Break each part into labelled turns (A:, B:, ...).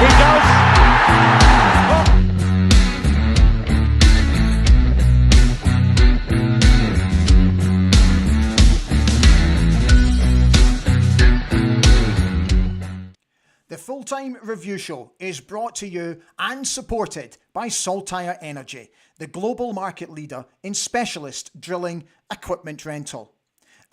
A: He does.
B: The Full-Time Review Show is brought to you and supported by Saltire Energy, the global market leader in specialist drilling equipment rental.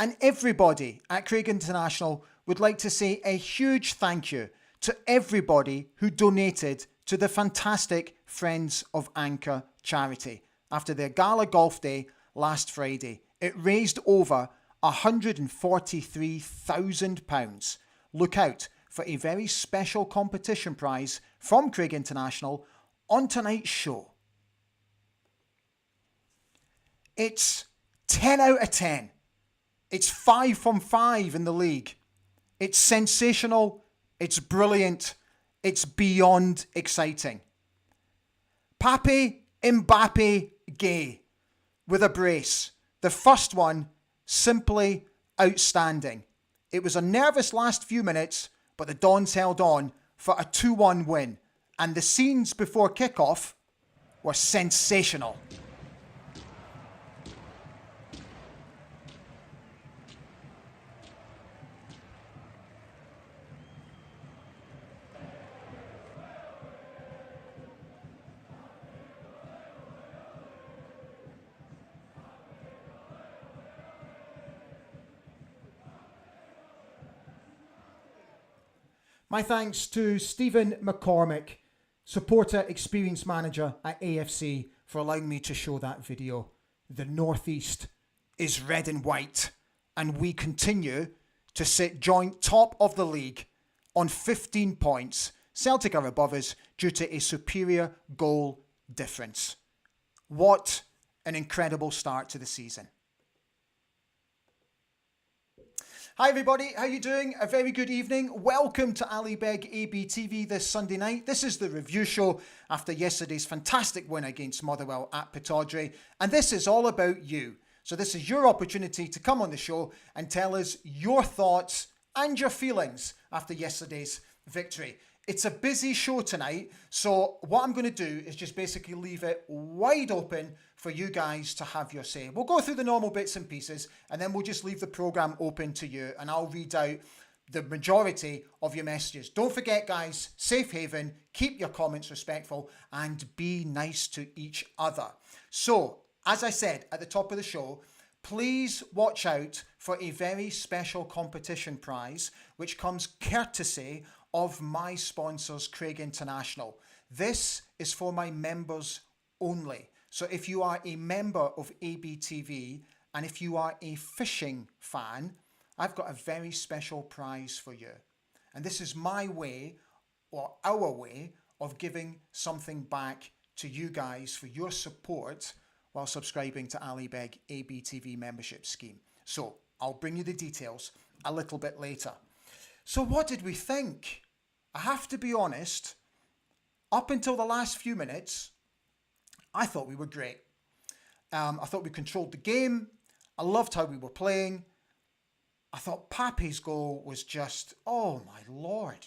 B: And everybody at Craig International would like to say a huge thank you to everybody who donated to the fantastic Friends of Anchor charity after their Gala golf day last Friday. It raised over £143,000. Look out for a very special competition prize from Craig International on tonight's show. It's 10 out of 10. It's 5 from 5 in the league. It's sensational. It's brilliant. It's beyond exciting. Pape Mbappe Gay with a brace. The first one, simply outstanding. It was a nervous last few minutes, but the Dons held on for a 2-1 win. And the scenes before kickoff were sensational. My thanks to Stephen McCormick, supporter experience manager at AFC, for allowing me to show that video. The Northeast is red and white, and we continue to sit joint top of the league on 15 points. Celtic are above us due to a superior goal difference. What an incredible start to the season. Hi everybody, how you doing? A very good evening. Welcome to Ali Beg AB TV this Sunday night. This is the review show after yesterday's fantastic win against Motherwell at Pittodrie. And this is all about you. So this is your opportunity to come on the show and tell us your thoughts and your feelings after yesterday's victory. It's a busy show tonight, so what I'm going to do is just basically leave it wide open for you guys to have your say. We'll go through the normal bits and pieces, and then we'll just leave the programme open to you, and I'll read out the majority of your messages. Don't forget, guys, safe haven, keep your comments respectful, and be nice to each other. So, as I said at the top of the show, please watch out for a very special competition prize, which comes courtesy of my sponsors, Craig International. This is for my members only. So if you are a member of ABTV and if you are a fishing fan, I've got a very special prize for you. And this is my way, or our way, of giving something back to you guys for your support while subscribing to Ali Beg ABTV membership scheme. So I'll bring you the details a little bit later. So what did we think? I have to be honest, up until the last few minutes, I thought we were great. I thought we controlled the game. I loved how we were playing. I thought Pape's goal was just, oh my Lord,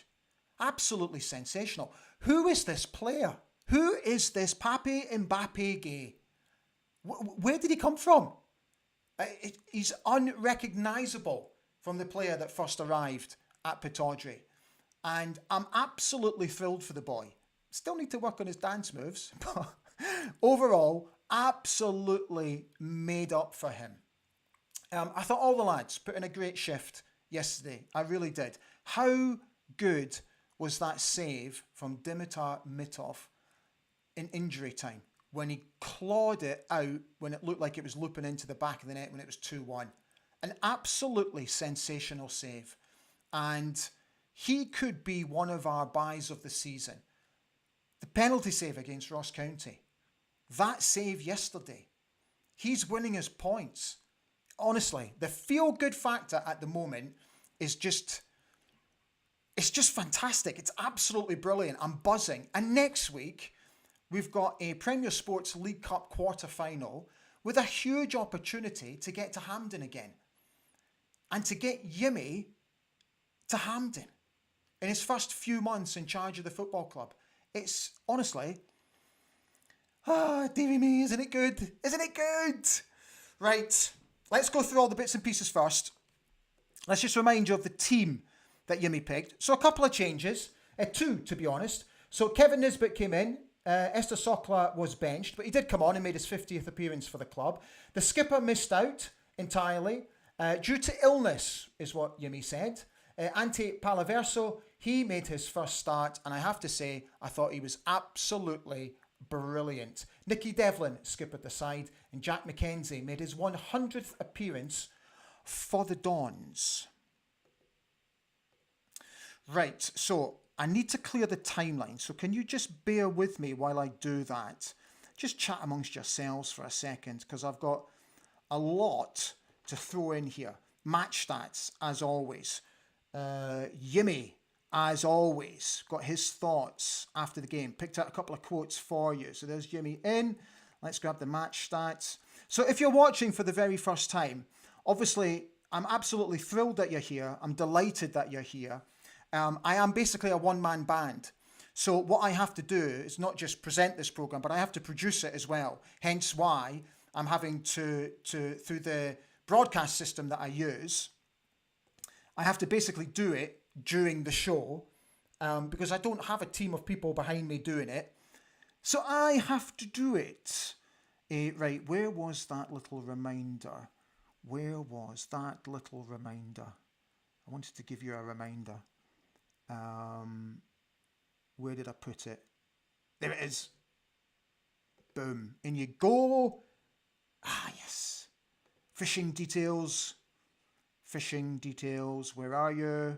B: absolutely sensational. Who is this player? Who is this Pape Mbappe Gay? Where did he come from? He's unrecognisable from the player that first arrived at Pittodrie. And I'm absolutely thrilled for the boy. Still need to work on his dance moves, but overall, absolutely made up for him. I thought all the lads put in a great shift yesterday. I really did. How good was that save from Dimitar Mitov in injury time when he clawed it out when it looked like it was looping into the back of the net when it was 2-1. An absolutely sensational save. And he could be one of our buys of the season. The penalty save against Ross County. That save yesterday. He's winning his points. Honestly, the feel-good factor at the moment is just... it's just fantastic. It's absolutely brilliant. I'm buzzing. And next week, we've got a Premier Sports League Cup quarter-final with a huge opportunity to get to Hampden again. And to get Yimmy to Hampden. in his first few months in charge of the football club. It's honestly, dearie me, isn't it good? Isn't it good? Right, let's go through all the bits and pieces first. Let's just remind you of the team that Yumi picked. So a couple of changes, two to be honest. So Kevin Nisbet came in, Esther Sokla was benched, but he did come on and made his 50th appearance for the club. The skipper missed out entirely due to illness, is what Yumi said. Ante Palaverso, he made his first start, and I have to say, I thought he was absolutely brilliant. Nicky Devlin skippered the side, and Jack McKenzie made his 100th appearance for the Dons. Right, so I need to clear the timeline, so can you just bear with me while I do that? Just chat amongst yourselves for a second, because I've got a lot to throw in here. Match stats, as always. Yimmy, as always, got his thoughts after the game. Picked out a couple of quotes for you. So there's Yimmy in. Let's grab the match stats. So if you're watching for the very first time, obviously, I'm absolutely thrilled that you're here. I'm delighted that you're here. I am basically a one-man band. So what I have to do is not just present this program, but I have to produce it as well. Hence why I'm having to through the broadcast system that I use, I have to basically do it during the show because I don't have a team of people behind me doing it. So I have to do it. Right, where was that little reminder? Where was that little reminder? I wanted to give you a reminder. Where did I put it? There it is. Boom. In you go. Ah, yes. Fishing details. Fishing details. Where are you?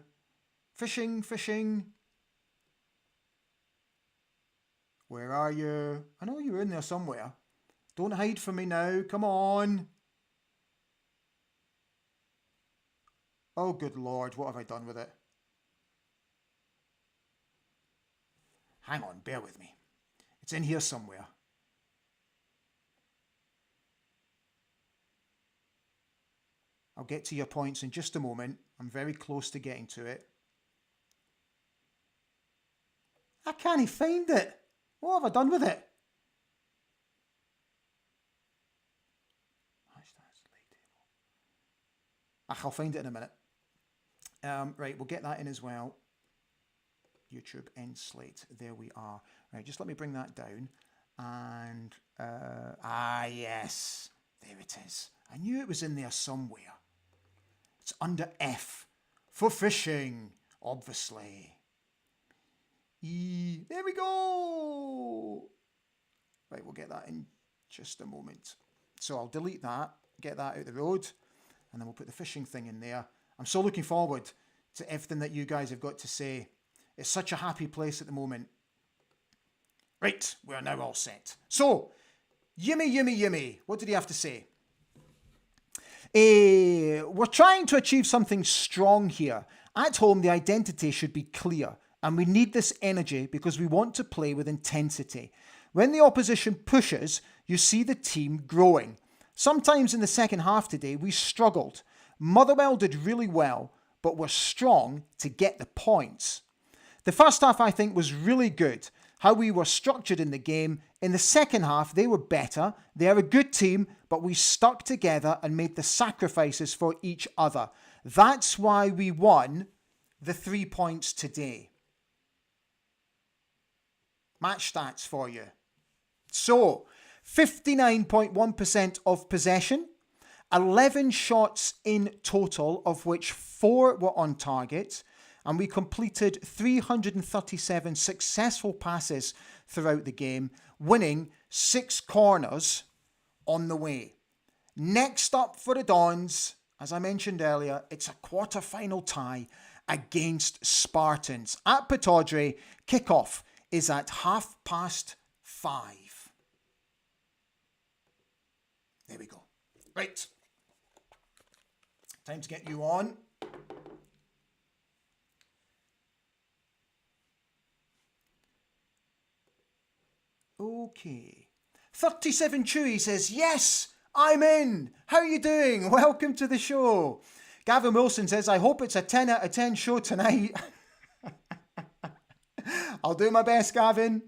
B: Fishing. Where are you? I know you're in there somewhere. Don't hide from me now. Come on. Oh, good Lord. What have I done with it? Hang on. Bear with me. It's in here somewhere. I'll get to your points in just a moment. I'm very close to getting to it. I can't find it. What have I done with it? I'll find it in a minute. Right, we'll get that in as well. YouTube end slate. There we are. Right, just let me bring that down. And, yes. There it is. I knew it was in there somewhere. It's under F for fishing, obviously. E. There we go. Right, we'll get that in just a moment. So I'll delete that, get that out the road, and then we'll put the fishing thing in there. I'm so looking forward to everything that you guys have got to say. It's such a happy place at the moment. Right, we're now all set. So, Yimmy. What did he have to say? We're trying to achieve something strong here. At home, the identity should be clear, and we need this energy because we want to play with intensity. When the opposition pushes, you see the team growing. Sometimes in the second half today, we struggled. Motherwell did really well, but were strong to get the points. The first half, I think, was really good. How we were structured in the game. In the second half, they were better. They are a good team, but we stuck together and made the sacrifices for each other. That's why we won the 3 points today. Match stats for you. So, 59.1% of possession, 11 shots in total, of which 4 were on target, and we completed 337 successful passes throughout the game, winning 6 corners on the way. Next up for the Dons, as I mentioned earlier, it's a quarter-final tie against Spartans. At Pittodrie, kickoff is at 5:30. There we go. Right. Time to get you on. Okay. 37 Chewy says, yes, I'm in. How are you doing? Welcome to the show. Gavin Wilson says, I hope it's a 10 out of 10 show tonight. I'll do my best, Gavin.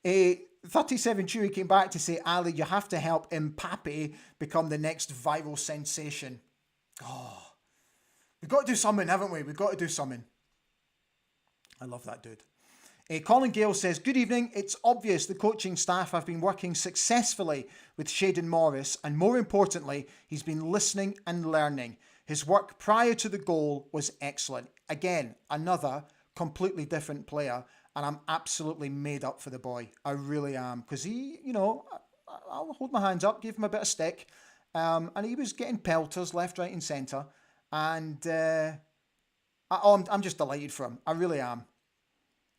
B: 37 Chewy came back to say, Ali, you have to help Mbappe become the next viral sensation. Oh, we've got to do something, haven't we? We've got to do something. I love that dude. Colin Gale says, good evening. It's obvious the coaching staff have been working successfully with Shayden Morris, and more importantly, he's been listening and learning. His work prior to the goal was excellent. Again, another completely different player, and I'm absolutely made up for the boy. I really am, because he, I'll hold my hands up, give him a bit of stick, and he was getting pelters left, right, and centre, and I'm just delighted for him. I really am.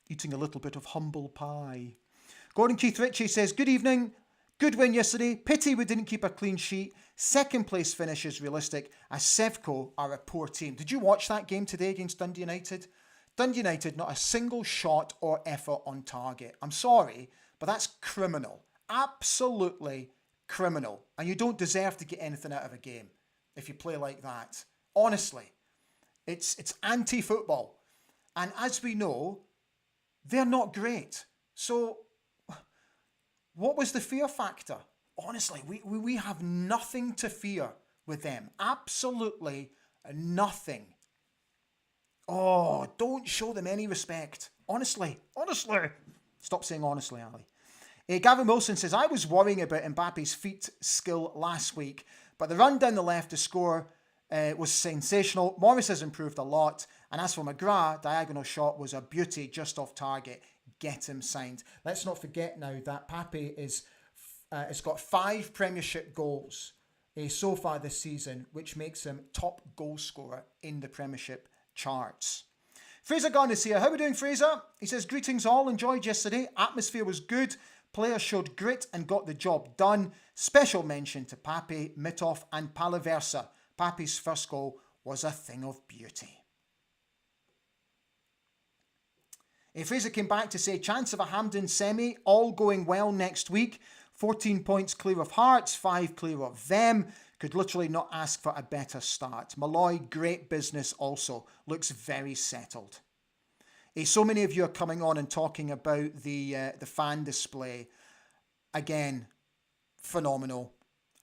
B: Eating a little bit of humble pie. Gordon Keith Ritchie says, good evening. Good win yesterday. Pity we didn't keep a clean sheet. Second place finish is realistic, as Sevco are a poor team. Did you watch that game today against Dundee United? Dundee United, not a single shot or effort on target. I'm sorry, but that's criminal. Absolutely criminal. And you don't deserve to get anything out of a game if you play like that. Honestly, it's anti-football. And as we know, they're not great. So what was the fear factor? Honestly, we have nothing to fear with them. Absolutely nothing. Oh, don't show them any respect. Honestly. Stop saying honestly, Ali. Gavin Wilson says, I was worrying about Mbappe's feet skill last week, but the run down the left to score was sensational. Morris has improved a lot. And as for McGrath, diagonal shot was a beauty just off target. Get him signed. Let's not forget now that Pape has got 5 Premiership goals so far this season, which makes him top goal scorer in the Premiership charts. Fraser Gunn is here. How are we doing, Fraser? He says, greetings all. Enjoyed yesterday. Atmosphere was good. Players showed grit and got the job done. Special mention to Pape, Mitov and Palaversa. Pape's first goal was a thing of beauty. Fraser came back to say, chance of a Hampden semi, all going well next week. 14 points clear of Hearts, 5 clear of them. Could literally not ask for a better start. Malloy, great business also. Looks very settled. So many of you are coming on and talking about the fan display. Again, phenomenal.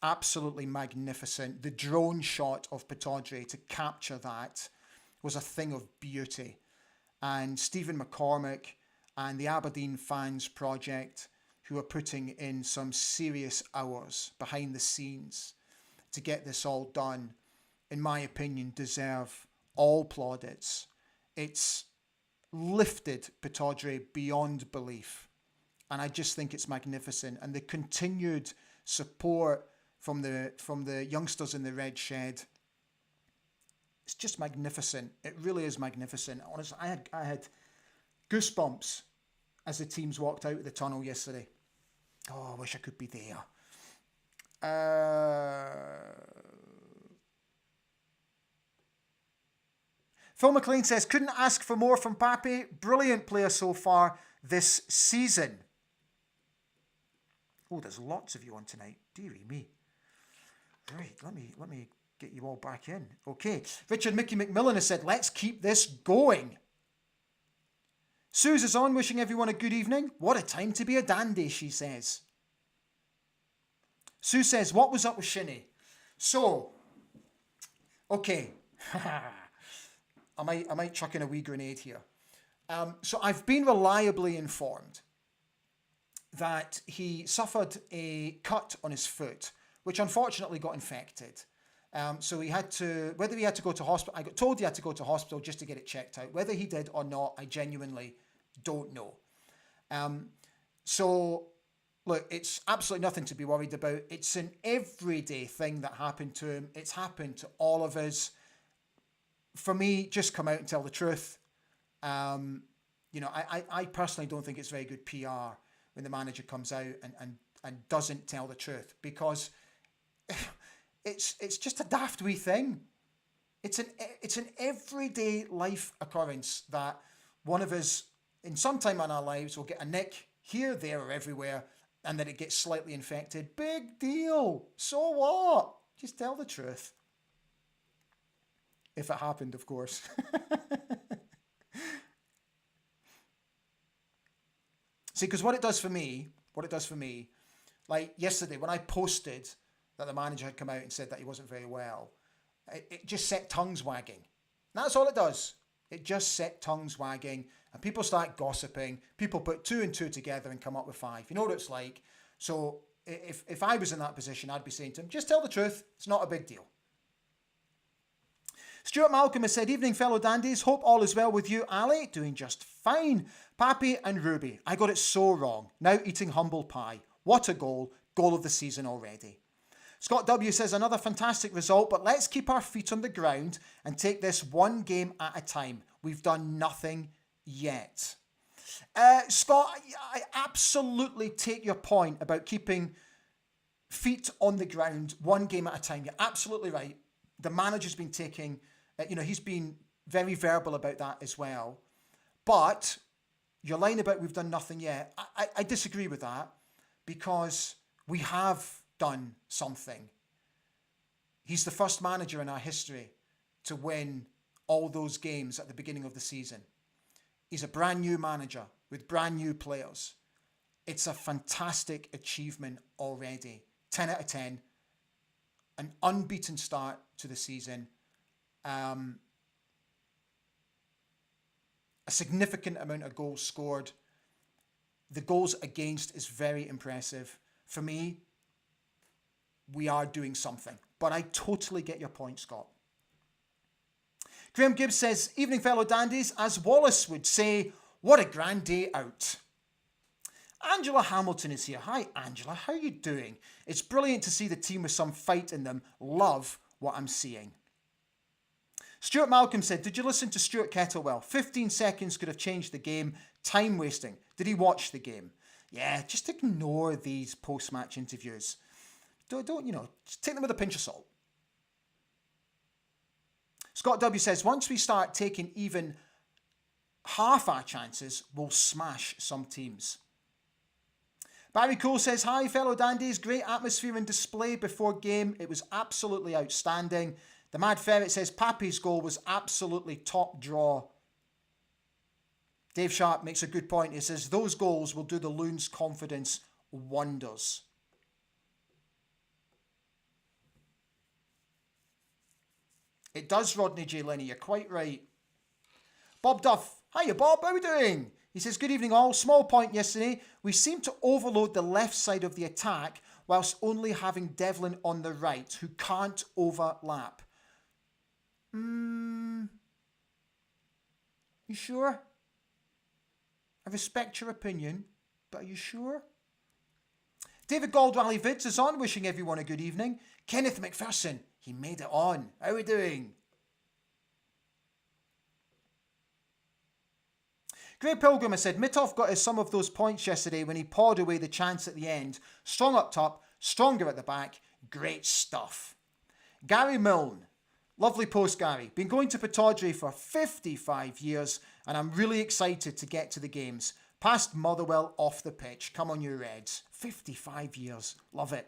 B: Absolutely magnificent. The drone shot of Pittodrie to capture that was a thing of beauty. And Stephen McCormick and the Aberdeen Fans Project, who are putting in some serious hours behind the scenes to get this all done, in my opinion, deserve all plaudits. It's lifted Pittodrie beyond belief. And I just think it's magnificent. And the continued support from the youngsters in the Red Shed, it's just magnificent. It really is magnificent. Honestly, I had goosebumps as the teams walked out of the tunnel yesterday. Oh, I wish I could be there. Phil McLean says, couldn't ask for more from Pape. Brilliant player so far this season. Oh, there's lots of you on tonight. Dearie me. Right, let me get you all back in. Okay. Richard Mickey McMillan has said, let's keep this going. Suze is on, wishing everyone a good evening. What a time to be a dandy, she says. Sue says, what was up with Shinnie? So, okay. I might chuck in a wee grenade here. So I've been reliably informed that he suffered a cut on his foot, which unfortunately got infected. So he had to, whether he had to go to hospital, I got told he had to go to hospital just to get it checked out. Whether he did or not, I genuinely don't know. So, look, it's absolutely nothing to be worried about. It's an everyday thing that happened to him. It's happened to all of us. For me, just come out and tell the truth. I personally don't think it's very good PR when the manager comes out and doesn't tell the truth, because it's just a daft wee thing. It's an everyday life occurrence that one of us, in some time in our lives, will get a nick here, there, or everywhere, and then it gets slightly infected. Big deal. So what? Just tell the truth. If it happened, of course. See, because what it does for me, like yesterday when I posted that the manager had come out and said that he wasn't very well, it just set tongues wagging. That's all it does. It just set tongues wagging, and people start gossiping. People put 2 and 2 together and come up with 5. You know what it's like. So if I was in that position, I'd be saying to him, just tell the truth. It's not a big deal. Stuart Malcolm has said, evening fellow dandies, hope all is well with you. Ali, doing just fine. Pappy and Ruby, I got it so wrong. Now eating humble pie. What a goal. Goal of the season already. Scott W says, another fantastic result, but let's keep our feet on the ground and take this one game at a time. We've done nothing yet. Scott, I absolutely take your point about keeping feet on the ground one game at a time. You're absolutely right. The manager's been taking, he's been very verbal about that as well. But your line about we've done nothing yet, I disagree with that, because we have done something. He's the first manager in our history to win all those games at the beginning of the season. He's a brand new manager with brand new players. It's a fantastic achievement already. 10 out of 10. An unbeaten start to the season. A significant amount of goals scored. The goals against is very impressive. For me, we are doing something. But I totally get your point, Scott. Graham Gibbs says, evening fellow dandies, as Wallace would say, what a grand day out. Angela Hamilton is here. Hi, Angela. How are you doing? It's brilliant to see the team with some fight in them. Love what I'm seeing. Stuart Malcolm said, did you listen to Stuart Kettlewell? 15 seconds could have changed the game. Time wasting. Did he watch the game? Yeah, just ignore these post-match interviews. Don't just take them with a pinch of salt. Scott W says, once we start taking even half our chances, we'll smash some teams. Barry Cole says, hi fellow dandies, great atmosphere and display before game. It was absolutely outstanding. The Mad Ferret says, Pappy's goal was absolutely top draw. Dave Sharp makes a good point. He says, those goals will do the Loons' confidence wonders. It does, Rodney J. Lenny. You're quite right. Bob Duff. Hiya, Bob. How are we doing? He says, good evening all. Small point yesterday. We seemed to overload the left side of the attack whilst only having Devlin on the right, who can't overlap. You sure? I respect your opinion, but are you sure? David Goldwally Vids is on, wishing everyone a good evening. Kenneth McPherson. He made it on. How are we doing? Greg Pilgrim has said, Mitov got us some of those points yesterday when he pawed away the chance at the end. Strong up top, stronger at the back. Great stuff. Gary Milne. Lovely post, Gary. Been going to Pittodrie for 55 years and I'm really excited to get to the games. Past Motherwell off the pitch. Come on, you Reds. 55 years. Love it.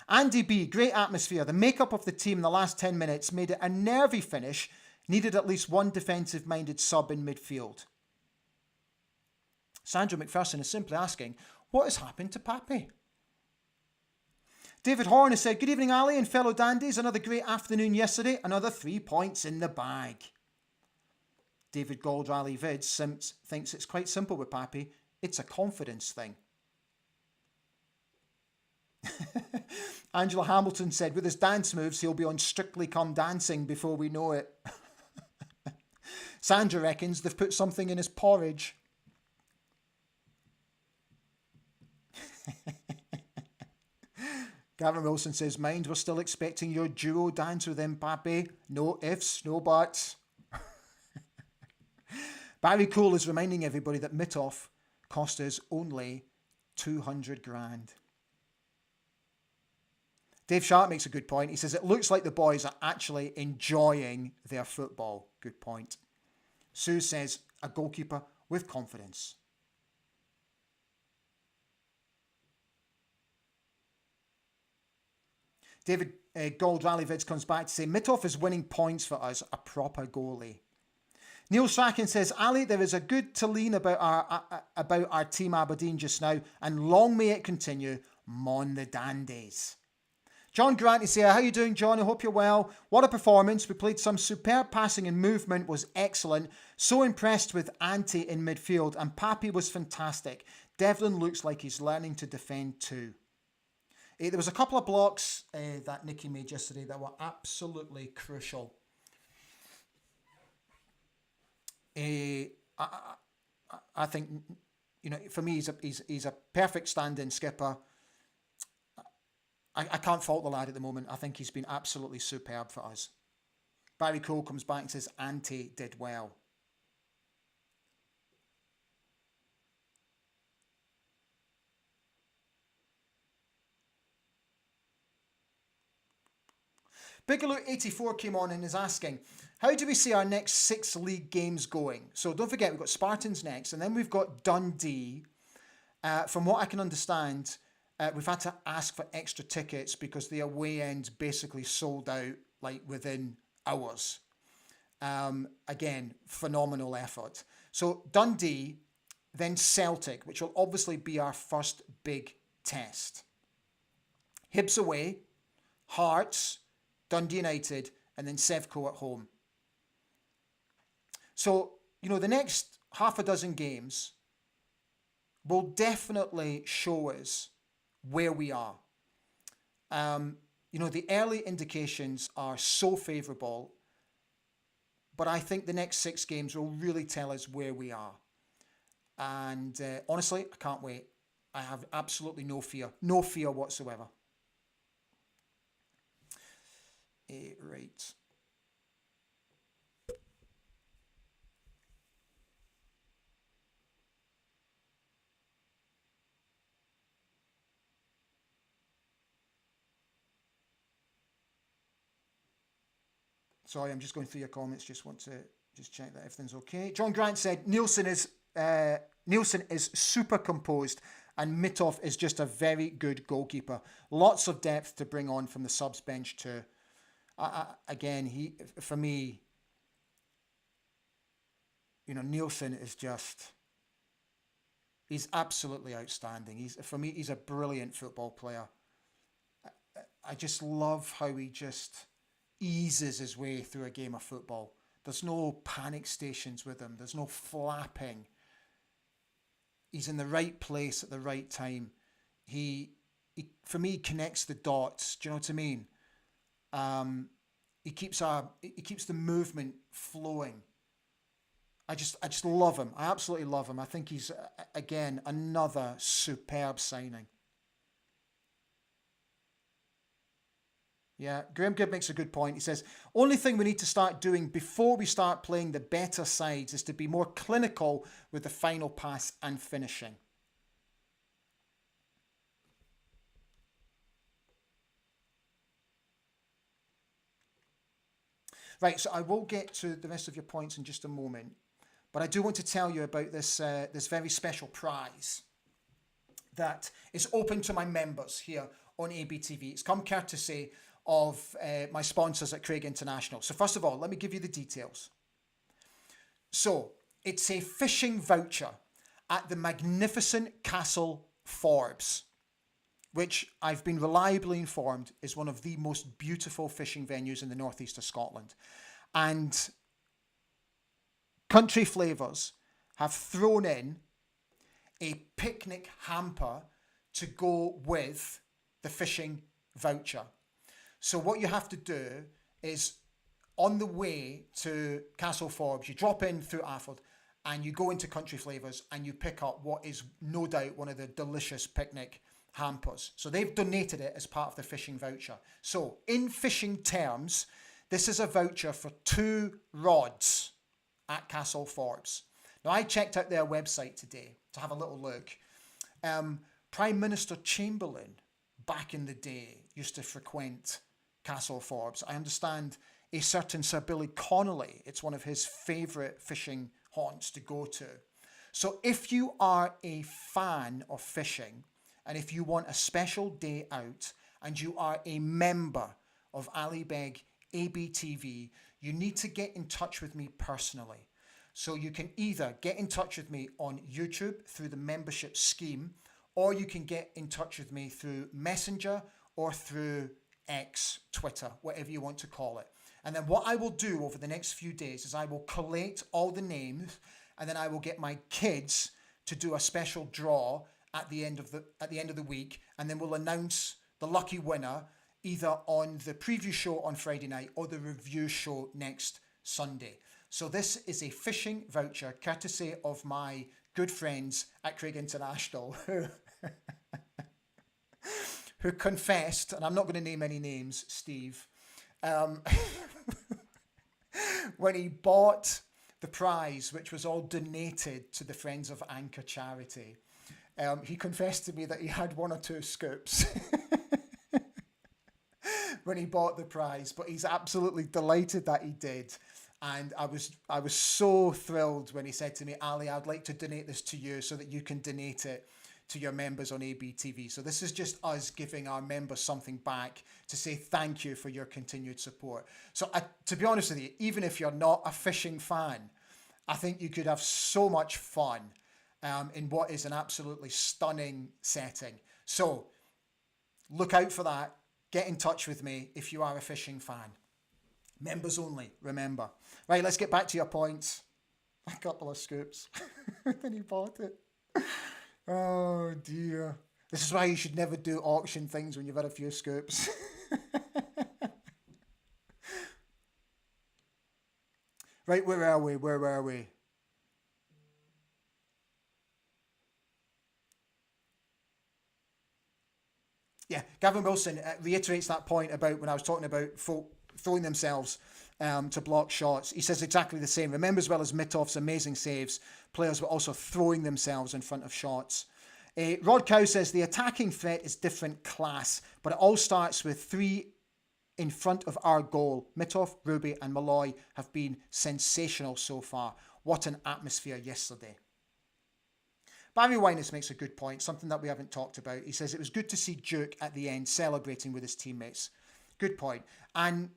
B: Andy B, great atmosphere. The makeup of the team in the last 10 minutes made it a nervy finish. Needed at least one defensive-minded sub in midfield. Sandra McPherson is simply asking, what has happened to Pappy? David Horn has said, good evening, Ali and fellow dandies. Another great afternoon yesterday. Another 3 points in the bag. David Goldralli Vids thinks it's quite simple with Pappy. It's a confidence thing. Angela Hamilton said, with his dance moves, he'll be on Strictly Come Dancing before we know it. Sandra reckons they've put something in his porridge. Gavin Wilson says, mind, we're still expecting your duo dance with him, Pappy. No ifs, no buts. Barry Cole is reminding everybody that Mitov cost us only 200 grand. Dave Sharp makes a good point. He says, it looks like the boys are actually enjoying their football. Good point. Sue says, a goalkeeper with confidence. David Gold Rally Vids comes back to say, Mitov is winning points for us, a proper goalie. Neil Strachan says, Ali, there is a good to lean about our team Aberdeen just now, and long may it continue. Mon the Dandies. John Grant is here. How you doing, John? I hope you're well. What a performance. We played some superb passing and movement was excellent. So impressed with Ante in midfield, and Papi was fantastic. Devlin looks like he's learning to defend too. There was a couple of blocks that Nicky made yesterday that were absolutely crucial. I think, for me, he's a perfect stand-in skipper. I can't fault the lad at the moment. I think he's been absolutely superb for us. Barry Cole comes back and says Ante did well. Bigelow84 came on and is asking, how do we see our next 6 league games going? So don't forget, we've got Spartans next, and then we've got Dundee. From what I can understand, we've had to ask for extra tickets because the away end basically sold out like within hours. Again, phenomenal effort. So Dundee, then Celtic, which will obviously be our first big test. Hibs away, Hearts, Dundee United, and then Sevco at home. So, the next half a dozen games will definitely show us where we are. The early indications are so favourable, but I think the next 6 games will really tell us where we are. And honestly, I can't wait. I have absolutely no fear whatsoever. Right. Sorry, I'm just going through your comments. Just want to check that everything's okay. John Grant said Nielsen is super composed, and Mitov is just a very good goalkeeper. Lots of depth to bring on from the subs bench too. Again, for me, Nielsen is he's absolutely outstanding. He's a brilliant football player. I just love how he just eases his way through a game of football. There's no panic stations with him. There's no flapping. He's in the right place at the right time. He for me, connects the dots. Do you know what I mean? He keeps the movement flowing. I just love him. I absolutely love him. I think he's again another superb signing. Yeah, Graham Gibb makes a good point. He says, only thing we need to start doing before we start playing the better sides is to be more clinical with the final pass and finishing. Right, so I will get to the rest of your points in just a moment, but I do want to tell you about this this very special prize that is open to my members here on ABTV. It's come courtesy of my sponsors at Craig International. So first of all, let me give you the details. So it's a fishing voucher at the magnificent Castle Forbes, which I've been reliably informed is one of the most beautiful fishing venues in the northeast of Scotland. And Country Flavours have thrown in a picnic hamper to go with the fishing voucher. So what you have to do is, on the way to Castle Forbes, you drop in through Afford and you go into Country Flavours and you pick up what is no doubt one of the delicious picnic hampers. So they've donated it as part of the fishing voucher. So in fishing terms, this is a voucher for 2 rods at Castle Forbes. Now I checked out their website today to have a little look. Prime Minister Chamberlain back in the day used to frequent Castle Forbes. I understand a certain Sir Billy Connolly, it's one of his favourite fishing haunts to go to. So if you are a fan of fishing, and if you want a special day out, and you are a member of Ali Beg ABTV, you need to get in touch with me personally. So you can either get in touch with me on YouTube through the membership scheme, or you can get in touch with me through Messenger or through X, Twitter, whatever you want to call it. And then what I will do over the next few days is I will collate all the names, and then I will get my kids to do a special draw at the end of the week, and then we'll announce the lucky winner either on the preview show on Friday night or the review show next Sunday. So this is a fishing voucher courtesy of my good friends at Craig International who confessed, and I'm not going to name any names, Steve, when he bought the prize, which was all donated to the Friends of Anchor charity. He confessed to me that he had one or two scoops when he bought the prize, but he's absolutely delighted that he did. And I was so thrilled when he said to me, Ali, I'd like to donate this to you so that you can donate it to your members on ABTV. So this is just us giving our members something back to say thank you for your continued support. So to be honest with you, even if you're not a fishing fan, I think you could have so much fun in what is an absolutely stunning setting. So look out for that. Get in touch with me if you are a fishing fan. Members only, remember. Right, let's get back to your points. A couple of scoops. Then he bought it. Oh dear. This is why you should never do auction things when you've had a few scoops. Right, where are we? Yeah, Gavin Wilson reiterates that point about when I was talking about folk throwing themselves to block shots. He says exactly the same. Remember, as well as Mitoff's amazing saves, players were also throwing themselves in front of shots. Rod Cow says the attacking threat is different class, but it all starts with three in front of our goal. Mitoff, Ruby and Malloy have been sensational so far. What an atmosphere yesterday. Barry Winus makes a good point, something that we haven't talked about. He says it was good to see Duke at the end celebrating with his teammates. Good point. And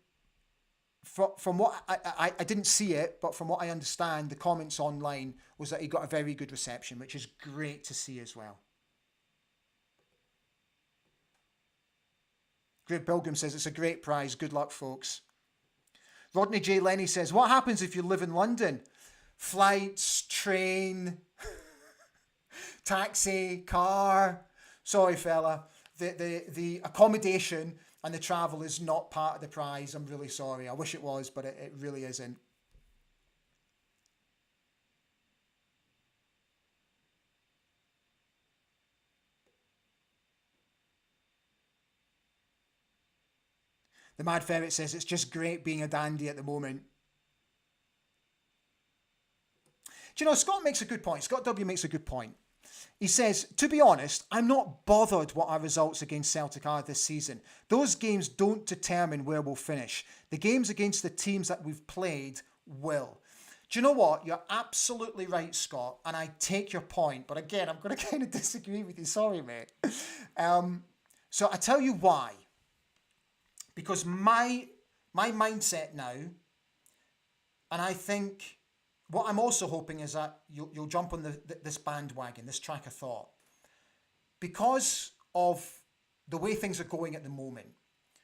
B: from what I didn't see it, but from what I understand, the comments online was that he got a very good reception, which is great to see as well. Greg Pilgrim says it's a great prize. Good luck, folks. Rodney J. Lenny says, what happens if you live in London? Flights, train, taxi, car. Sorry, fella. The accommodation and the travel is not part of the prize. I'm really sorry. I wish it was, but it really isn't. The Mad Ferret says it's just great being a dandy at the moment. Do you know, Scott makes a good point. Scott W makes a good point. He says, to be honest, I'm not bothered what our results against Celtic are this season. Those games don't determine where we'll finish. The games against the teams that we've played will. Do you know what? You're absolutely right, Scott, and I take your point. But again, I'm going to kind of disagree with you. Sorry, mate. So I tell you why. Because my mindset now, and I think what I'm also hoping is that you'll jump on this bandwagon, this track of thought. Because of the way things are going at the moment,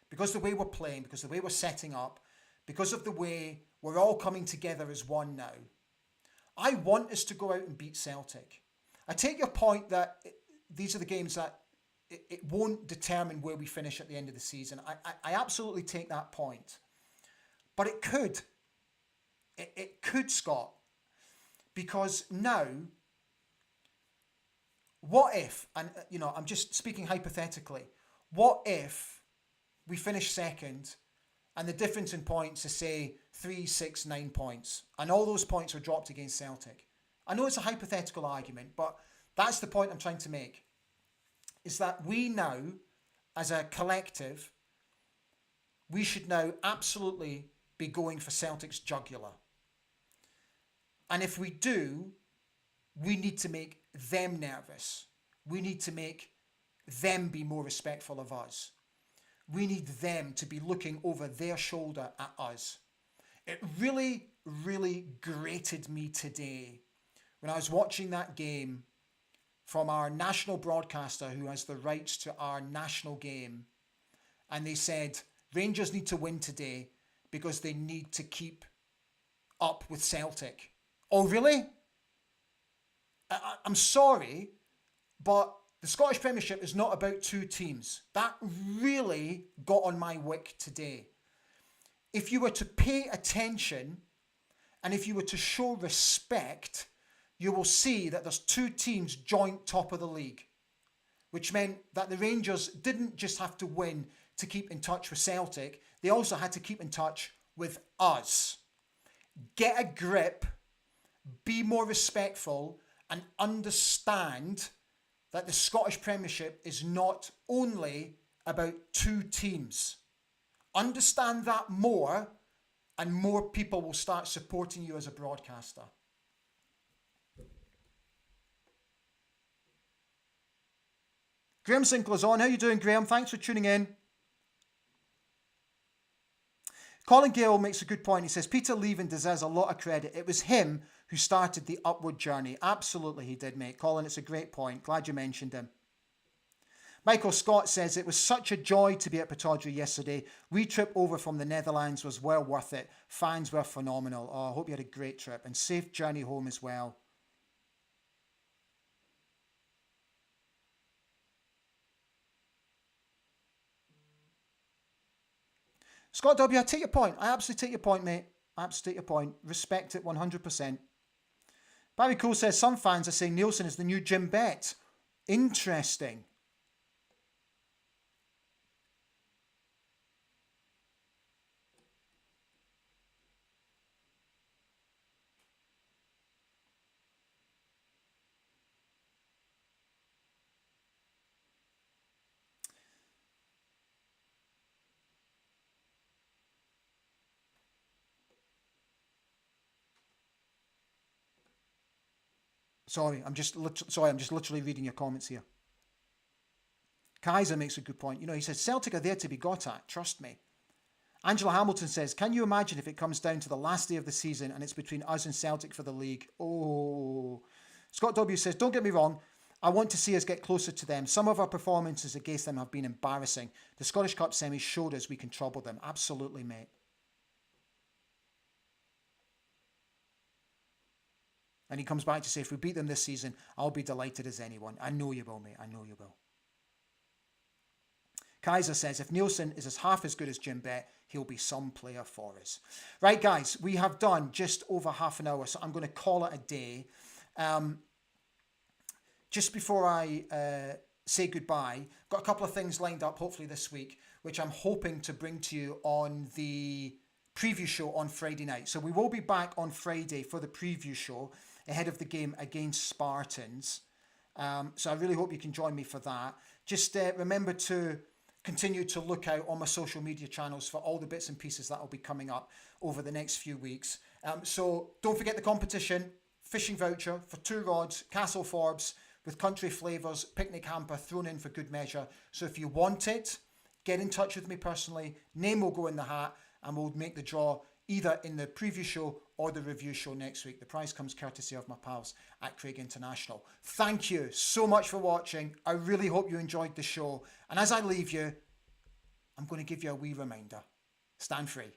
B: because the way we're playing, because the way we're setting up, because of the way we're all coming together as one now, I want us to go out and beat Celtic. I take your point that these are the games that it won't determine where we finish at the end of the season. I absolutely take that point. But it could. It could, Scott. Because now, what if, and you know, I'm just speaking hypothetically, what if we finish second and the difference in points is, say, 3, 6, 9 points, and all those points are dropped against Celtic? I know it's a hypothetical argument, but that's the point I'm trying to make, is that we now, as a collective, we should now absolutely be going for Celtic's jugular. And if we do, we need to make them nervous. We need to make them be more respectful of us. We need them to be looking over their shoulder at us. It really, really grated me today when I was watching that game from our national broadcaster who has the rights to our national game, and they said Rangers need to win today because they need to keep up with Celtic. Oh, really? I'm sorry, but the Scottish Premiership is not about two teams. That really got on my wick today. If you were to pay attention and if you were to show respect, you will see that there's two teams joint top of the league, which meant that the Rangers didn't just have to win to keep in touch with Celtic, they also had to keep in touch with us. Get a grip, be more respectful, and understand that the Scottish Premiership is not only about two teams. Understand that more, and more people will start supporting you as a broadcaster. Graham Sinclair's on. How you doing, Graham? Thanks for tuning in. Colin Gale makes a good point. He says, Peter leaving deserves a lot of credit. It was him who started the upward journey. Absolutely he did, mate. Colin, it's a great point. Glad you mentioned him. Michael Scott says, it was such a joy to be at Pittodrie yesterday. We trip over from the Netherlands was well worth it. Fans were phenomenal. Oh, I hope you had a great trip and safe journey home as well. Scott W, I take your point. I absolutely take your point, mate. I absolutely take your point. Respect it 100%. Barry Cole says, some fans are saying Nielsen is the new Jim Bett. Interesting. Sorry, I'm just literally reading your comments here. Kaiser makes a good point. You know, he says, Celtic are there to be got at, trust me. Angela Hamilton says, can you imagine if it comes down to the last day of the season and it's between us and Celtic for the league? Oh. Scott W says, don't get me wrong, I want to see us get closer to them. Some of our performances against them have been embarrassing. The Scottish Cup semis showed us we can trouble them. Absolutely, mate. And he comes back to say, if we beat them this season, I'll be delighted as anyone. I know you will, mate. I know you will. Kaiser says, if Nielsen is half as good as Jim Bett, he'll be some player for us. Right, guys, we have done just over half an hour, so I'm going to call it a day. Just before I say goodbye, got a couple of things lined up, hopefully this week, which I'm hoping to bring to you on the preview show on Friday night. So we will be back on Friday for the preview show ahead of the game against Spartans. So I really hope you can join me for that. Just remember to continue to look out on my social media channels for all the bits and pieces that will be coming up over the next few weeks. So don't forget the competition, fishing voucher for 2 rods, Castle Forbes with country flavours, picnic hamper thrown in for good measure. So if you want it, get in touch with me personally. Name will go in the hat and we'll make the draw either in the preview show or the review show next week. The prize comes courtesy of my pals at Craig International. Thank you so much for watching. I really hope you enjoyed the show. And as I leave you, I'm going to give you a wee reminder. Stand free.